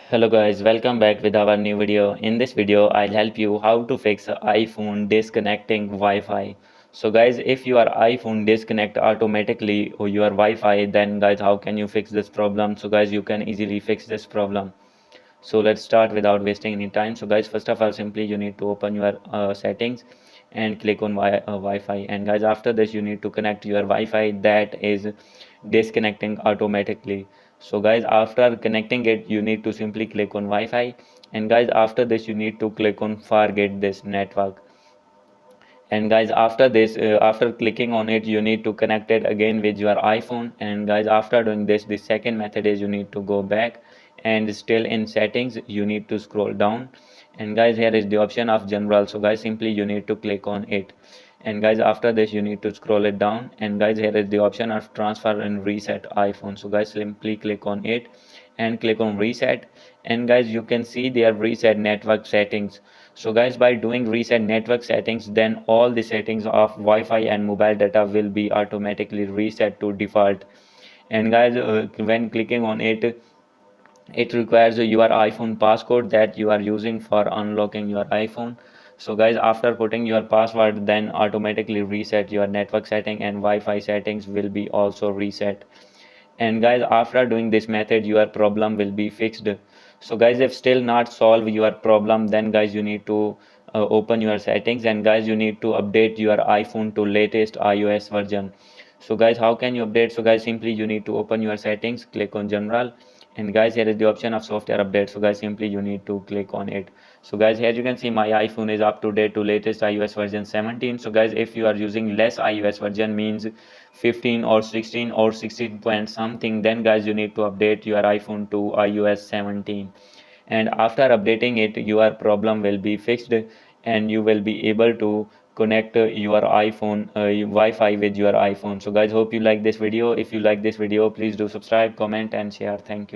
Hello guys, welcome back with our new video. In this video, I'll help you how to fix iPhone disconnecting Wi-Fi. So guys, if your iPhone disconnect automatically or your Wi-Fi, then guys, how can you fix this problem? So guys, you can easily fix this problem. So let's start without wasting any time. So guys, first of all, simply you need to open your settings and click on Wi-Fi. And guys, after this, you need to connect your Wi-Fi that is disconnecting automatically. So guys, after connecting it, you need to simply click on Wi-Fi. And guys, after this, you need to click on forget this network. And guys, after this, after clicking on it, you need to connect it again with your iPhone. And guys, after doing this, the second method is you need to go back and still in settings you need to scroll down. And guys, here is the option of general. So guys, simply you need to click on it. And guys, after this you need to scroll it down. And guys, here is the option of transfer and reset iPhone. So guys, simply click on it and click on reset. And guys, you can see there reset network settings. So guys, by doing reset network settings, then all the settings of Wi-Fi and mobile data will be automatically reset to default. And guys, when clicking on it, it requires your iPhone passcode that you are using for unlocking your iPhone. So guys, after putting your password, then automatically reset your network setting and Wi-Fi settings will be also reset. And guys, after doing this method, your problem will be fixed. So guys, if still not solve your problem, then guys, you need to open your settings. And guys, you need to update your iPhone to latest iOS version. So guys, how can you update? So guys, simply you need to open your settings, click on general. And guys, here is the option of software update. So guys, simply you need to click on it. So guys, here you can see my iPhone is up to date to latest iOS version 17. So guys, if you are using less iOS version, means 15 or 16 or 16 point something, then guys, you need to update your iPhone to iOS 17. And after updating it, your problem will be fixed and you will be able to connect your iPhone Wi-Fi with your iPhone. So guys, hope you like this video. If you like this video, please do subscribe, comment and share. Thank you.